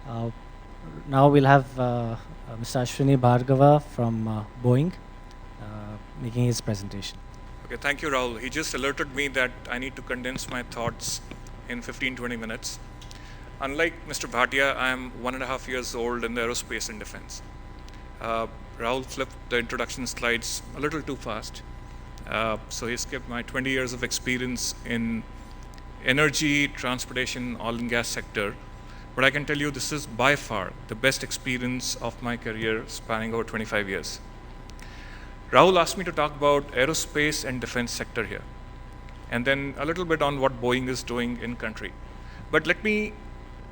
Uh, Now we'll have Mr. Ashwini Bhargava from Boeing making his presentation. Okay, thank you, Rahul. He just alerted me that I need to condense my thoughts in 15-20 minutes. Unlike Mr. Bhatia, I am 1.5 years old in the aerospace and defense. Rahul flipped the introduction slides a little too fast. So he skipped my 20 years of experience in energy, transportation, oil and gas sector. But I can tell you this is by far the best experience of my career spanning over 25 years. Rahul asked me to talk about aerospace and defense sector here, and then a little bit on what Boeing is doing in country. But let me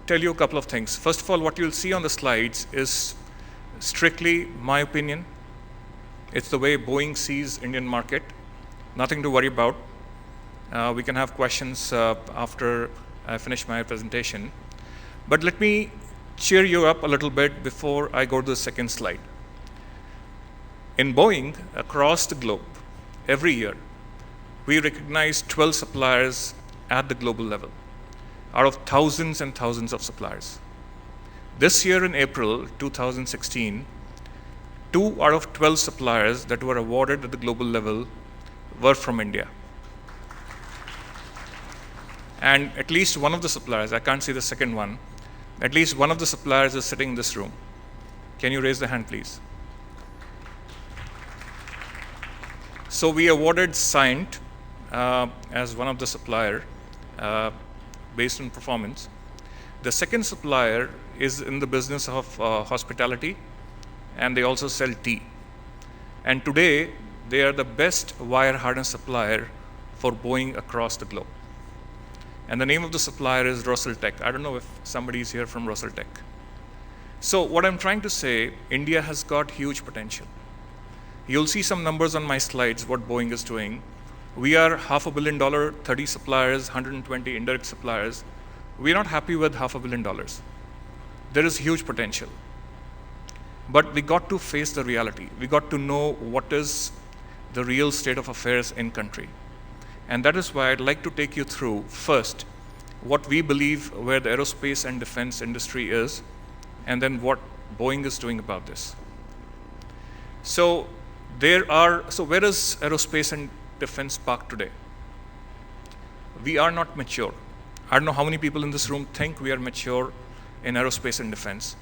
tell you a couple of things. First of all, what you'll see on the slides is strictly my opinion. It's the way Boeing sees Indian market. Nothing to worry about. We can have questions after I finish my presentation. But let me cheer you up a little bit before I go to the second slide. In Boeing, across the globe, every year, we recognize 12 suppliers at the global level, out of thousands and thousands of suppliers. This year in April 2016, 2 out of 12 suppliers that were awarded at the global level were from India. And at least one of the suppliers, I can't see the second one, at least one of the suppliers is sitting in this room. Can you raise the hand, please? So we awarded Cyient as one of the supplier based on performance. The second supplier is in the business of hospitality, and they also sell tea. And today, they are the best wire harness supplier for Boeing across the globe. And the name of the supplier is Rosaltech. I don't know if somebody is here from Rosaltech. So what I'm trying to say, India has got huge potential. You'll see some numbers on my slides, what Boeing is doing. We are $500 million, 30 suppliers, 120 indirect suppliers. We're not happy with $500 million. There is huge potential. But we got to face the reality. We got to know what is the real state of affairs in country. And that is why I'd like to take you through, first, what we believe where the aerospace and defense industry is, and then what Boeing is doing about this. So where is aerospace and defense parked today? We are not mature. I don't know how many people in this room think we are mature in aerospace and defense.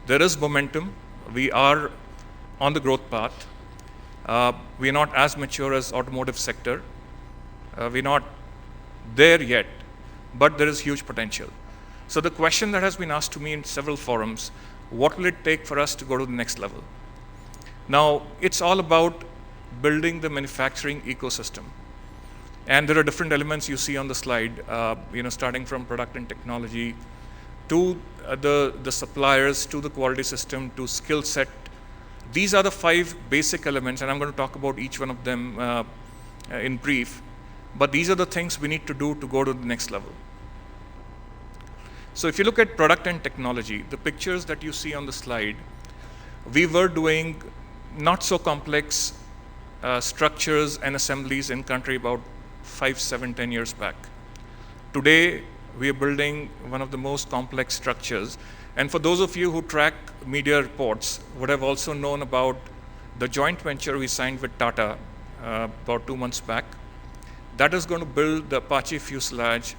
There is momentum. We are on the growth path. We are not as mature as automotive sector. We're not there yet, but there is huge potential. So the question that has been asked to me in several forums, what will it take for us to go to the next level? Now, it's all about building the manufacturing ecosystem. And there are different elements you see on the slide, starting from product and technology to the suppliers, to the quality system, to skill set. These are the 5 basic elements, and I'm going to talk about each one of them in brief. But these are the things we need to do to go to the next level. So if you look at product and technology, the pictures that you see on the slide, we were doing not so complex structures and assemblies in country about 5, 7, 10 years back. Today, we are building one of the most complex structures. And for those of you who track media reports, would have also known about the joint venture we signed with Tata about 2 months back. That is going to build the Apache fuselage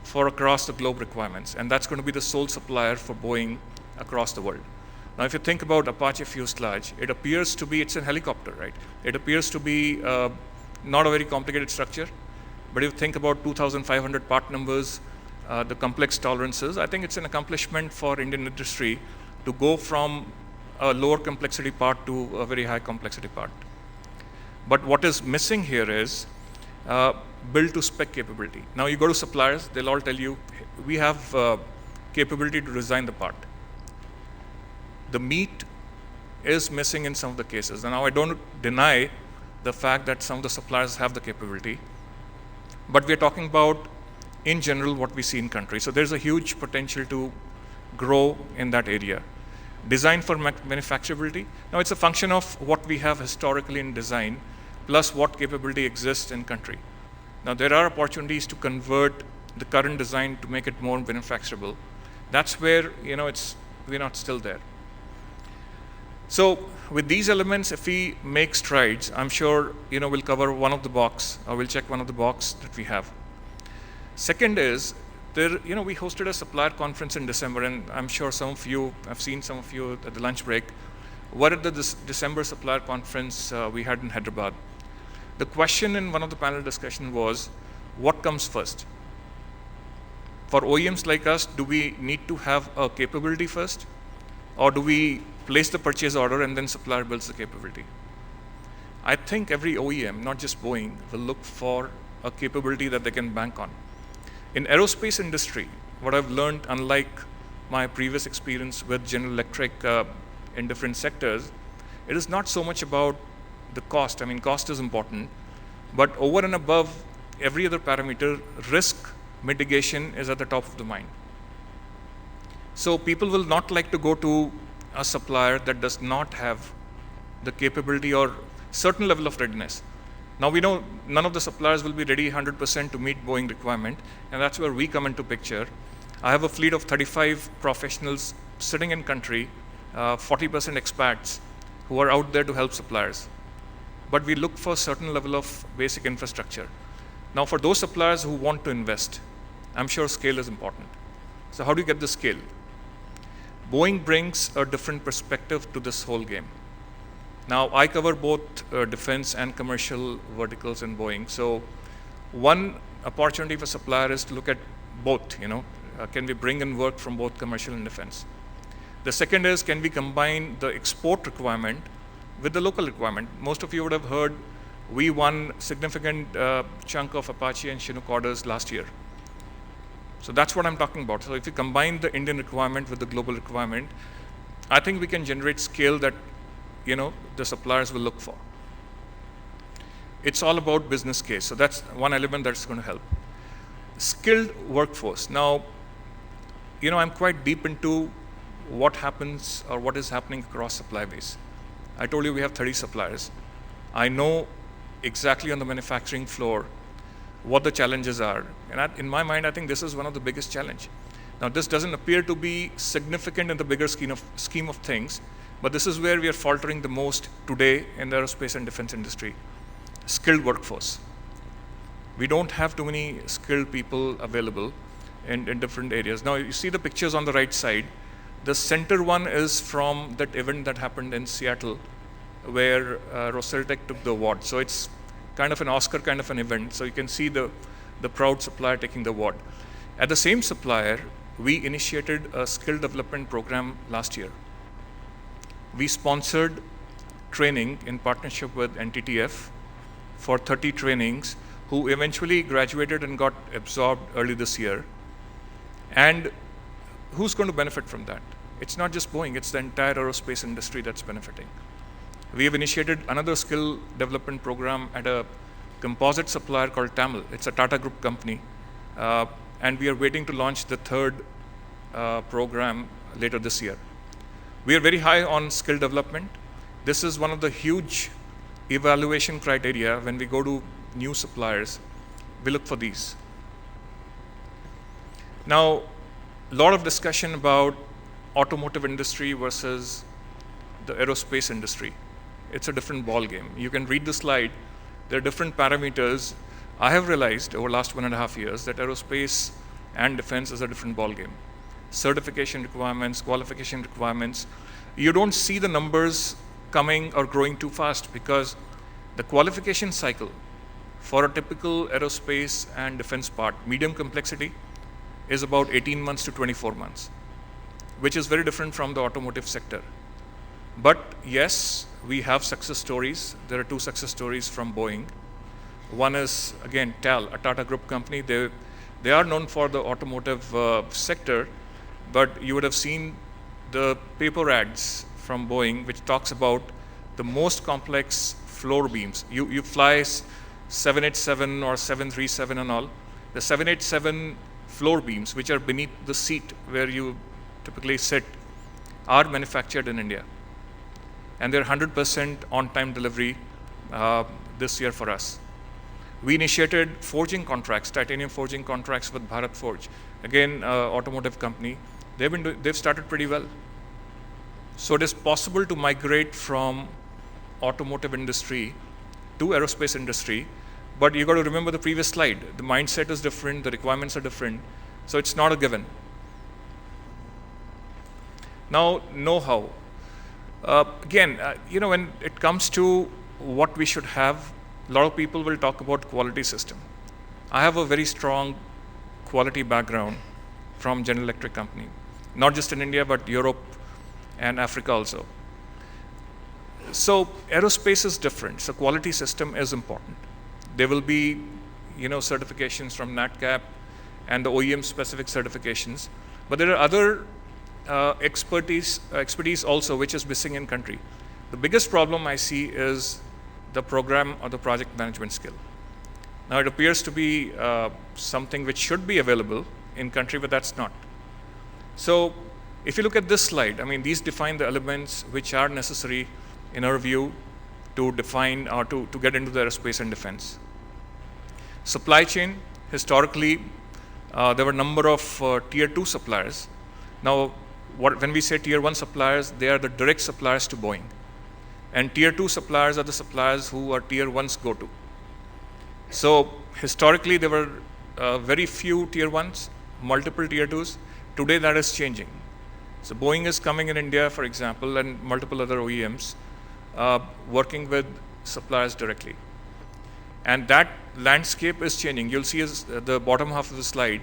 for across the globe requirements. And that's going to be the sole supplier for Boeing across the world. Now, if you think about Apache fuselage, it appears to be, it's a helicopter, right? It appears to be not a very complicated structure. But if you think about 2,500 part numbers, the complex tolerances, I think it's an accomplishment for Indian industry to go from a lower complexity part to a very high complexity part. But what is missing here is build to spec capability. Now you go to suppliers, they'll all tell you, we have capability to design the part. The meat is missing in some of the cases. And now I don't deny the fact that some of the suppliers have the capability, but we're talking about, in general, what we see in country. So there's a huge potential to grow in that area. Design for manufacturability. Now it's a function of what we have historically in design, plus what capability exists in country. Now there are opportunities to convert the current design to make it more manufacturable. That's where, we're not still there. So with these elements, if we make strides, I'm sure, we'll cover one of the box, or we'll check one of the box that we have. Second is, we hosted a supplier conference in December, and I'm sure some of you, I've seen some of you at the lunch break, were at the December supplier conference we had in Hyderabad. The question in one of the panel discussion was, what comes first? For OEMs like us, do we need to have a capability first? Or do we place the purchase order and then supplier builds the capability? I think every OEM, not just Boeing, will look for a capability that they can bank on. In aerospace industry, what I've learned, unlike my previous experience with General Electric in different sectors, it is not so much about the cost. I mean, cost is important, but over and above every other parameter, risk mitigation is at the top of the mind. So people will not like to go to a supplier that does not have the capability or certain level of readiness. Now we know none of the suppliers will be ready 100% to meet Boeing requirement, and that's where we come into picture. I have a fleet of 35 professionals sitting in country, 40% expats who are out there to help suppliers. But we look for certain level of basic infrastructure. Now for those suppliers who want to invest, I'm sure scale is important. So how do you get the scale? Boeing brings a different perspective to this whole game. Now, I cover both defense and commercial verticals in Boeing. So one opportunity for supplier is to look at both, can we bring in work from both commercial and defense? The second is, can we combine the export requirement with the local requirement? Most of you would have heard we won significant chunk of Apache and Chinook orders last year. So that's what I'm talking about. So if you combine the Indian requirement with the global requirement, I think we can generate scale that, the suppliers will look for. It's all about business case. So that's one element that's going to help. Skilled workforce. Now, I'm quite deep into what happens or what is happening across supply base. I told you we have 30 suppliers. I know exactly on the manufacturing floor what the challenges are. And in my mind, I think this is one of the biggest challenge. Now, this doesn't appear to be significant in the bigger scheme of things, but this is where we are faltering the most today in the aerospace and defense industry. Skilled workforce. We don't have too many skilled people available in different areas. Now, you see the pictures on the right side. The center one is from that event that happened in Seattle, where Roseltec took the award. So it's kind of an Oscar kind of an event. So you can see the proud supplier taking the award. At the same supplier, we initiated a skill development program last year. We sponsored training in partnership with NTTF for 30 trainings who eventually graduated and got absorbed early this year. And who's going to benefit from that? It's not just Boeing, it's the entire aerospace industry that's benefiting. We have initiated another skill development program at a composite supplier called Tamil. It's a Tata Group company. And we are waiting to launch the third program later this year. We are very high on skill development. This is one of the huge evaluation criteria when we go to new suppliers. We look for these. Now, a lot of discussion about automotive industry versus the aerospace industry. It's a different ball game. You can read the slide. There are different parameters. I have realized over the last 1.5 years that aerospace and defense is a different ball game. Certification requirements, qualification requirements. You don't see the numbers coming or growing too fast because the qualification cycle for a typical aerospace and defense part, medium complexity, is about 18 months to 24 months, which is very different from the automotive sector. But yes, we have success stories. There are 2 success stories from Boeing. One is, again, TAL, a Tata Group company. They are known for the automotive sector, but you would have seen the paper ads from Boeing, which talks about the most complex floor beams. You fly 787 or 737 and all. The 787 floor beams, which are beneath the seat where you typically sit, are manufactured in India. And they're 100% on-time delivery this year for us. We initiated forging contracts, titanium forging contracts with Bharat Forge, again, automotive company. they've started pretty well. So it is possible to migrate from automotive industry to aerospace industry, but you got to remember the previous slide. The mindset is different, the requirements are different, so it's not a given. Now, know-how. Again, when it comes to what we should have, a lot of people will talk about quality system. I have a very strong quality background from General Electric company, not just in India, but Europe and Africa also. So aerospace is different. So quality system is important. There will be, certifications from NatCap and the OEM specific certifications, but there are other expertise also which is missing in country. The biggest problem I see is the program or the project management skill. Now it appears to be something which should be available in country, but that's not. So if you look at this slide, these define the elements which are necessary in our view to define or to get into the aerospace and defense. Supply chain, historically, there were a number of tier 2 suppliers. Now, when we say tier 1 suppliers, they are the direct suppliers to Boeing. And tier 2 suppliers are the suppliers who are tier 1's go-to. So historically, there were very few tier 1s, multiple tier 2s. Today, that is changing. So Boeing is coming in India, for example, and multiple other OEMs working with suppliers directly. And that landscape is changing. You'll see the bottom half of the slide.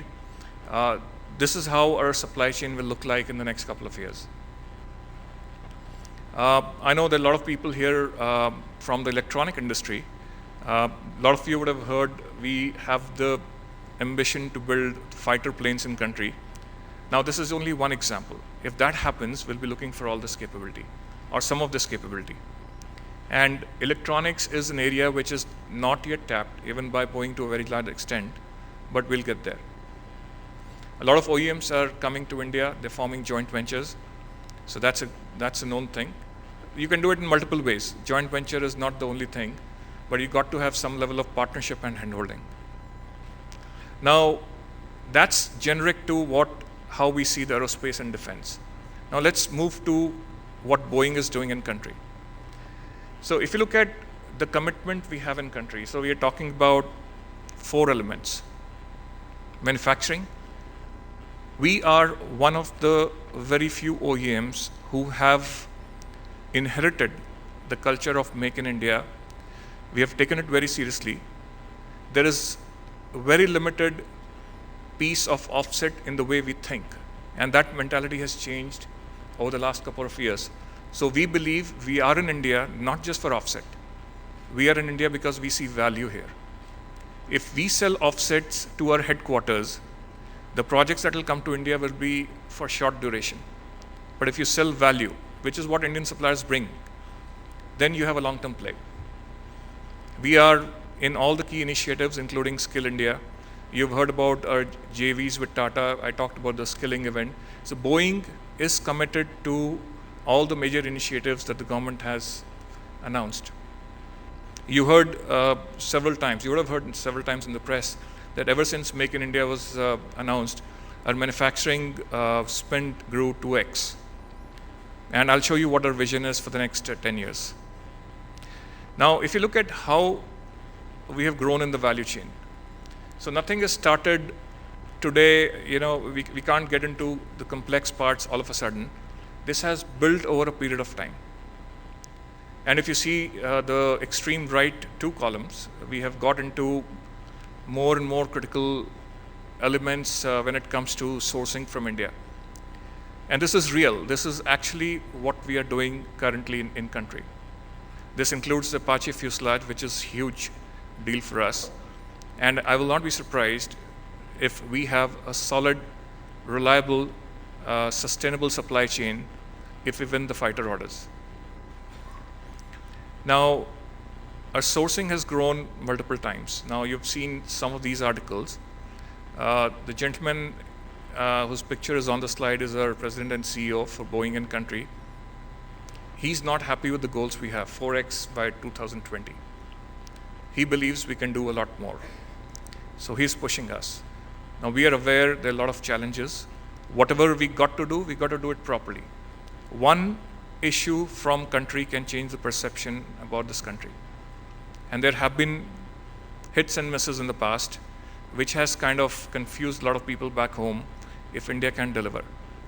This is how our supply chain will look like in the next couple of years. I know there are a lot of people here from the electronic industry. A lot of you would have heard we have the ambition to build fighter planes in country. Now, this is only one example. If that happens, we'll be looking for all this capability or some of this capability. And electronics is an area which is not yet tapped, even by Boeing to a very large extent, but we'll get there. A lot of OEMs are coming to India. They're forming joint ventures. So that's a known thing. You can do it in multiple ways. Joint venture is not the only thing, but you got to have some level of partnership and handholding. Now, that's generic to how we see the aerospace and defense. Now let's move to what Boeing is doing in country. So if you look at the commitment we have in country, so we are talking about 4 elements. Manufacturing. We are one of the very few OEMs who have inherited the culture of Make in India. We have taken it very seriously. There is a very limited piece of offset in the way we think, and that mentality has changed over the last couple of years. So we believe we are in India not just for offset. We are in India because we see value here. If we sell offsets to our headquarters, the projects that will come to India will be for short duration. But if you sell value, which is what Indian suppliers bring, then you have a long-term play. We are in all the key initiatives, including Skill India. You've heard about our JVs with Tata. I talked about the skilling event. So Boeing is committed to all the major initiatives that the government has announced. You heard several times, you would have heard several times in the press that ever since Make in India was announced, our manufacturing spend grew 2x. And I'll show you what our vision is for the next 10 years. Now, if you look at how we have grown in the value chain. So nothing is started today, we can't get into the complex parts all of a sudden. This has built over a period of time. And if you see the extreme right 2 columns, we have got into more and more critical elements when it comes to sourcing from India. And this is real. This is actually what we are doing currently in country. This includes the Apache fuselage, which is a huge deal for us. And I will not be surprised if we have a solid, reliable, sustainable supply chain if we win the fighter orders. Now, our sourcing has grown multiple times. Now, you've seen some of these articles. The gentleman whose picture is on the slide is our president and CEO for Boeing and country. He's not happy with the goals we have, 4x by 2020. He believes we can do a lot more. So he's pushing us. Now, we are aware there are a lot of challenges, whatever we got to do it properly. One issue from country can change the perception about this country. And there have been hits and misses in the past, which has kind of confused a lot of people back home if India can deliver.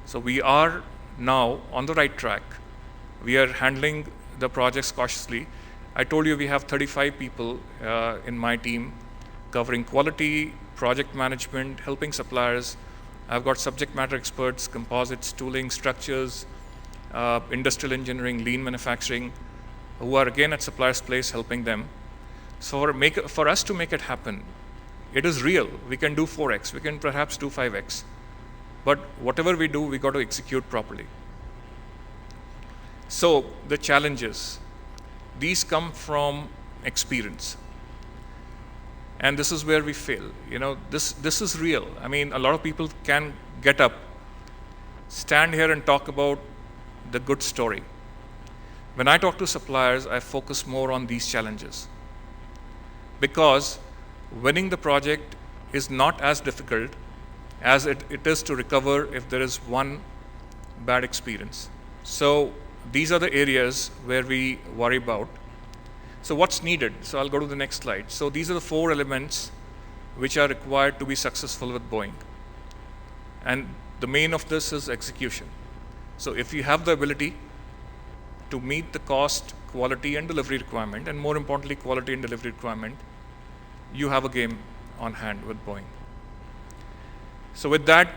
So we are now on the right track. We are handling the projects cautiously. I told you we have 35 people in my team covering quality, project management, helping suppliers. I've got subject matter experts, composites, tooling, structures, industrial engineering, lean manufacturing, who are again at suppliers' place helping them. So for us to make it happen, it is real. We can do 4x, we can perhaps do 5x. But whatever we do, we got to execute properly. So the challenges, these come from experience. And this is where we fail. This is real. I mean, a lot of people can get up, stand here and talk about the good story. When I talk to suppliers, I focus more on these challenges. Because winning the project is not as difficult as it is to recover if there is one bad experience. So these are the areas where we worry about. So what's needed? So I'll go to the next slide. So these are the 4 elements which are required to be successful with Boeing. And the main of this is execution. So if you have the ability to meet the cost, quality and delivery requirement, and more importantly, quality and delivery requirement, you have a game on hand with Boeing. So with that,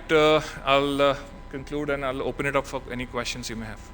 I'll conclude and I'll open it up for any questions you may have.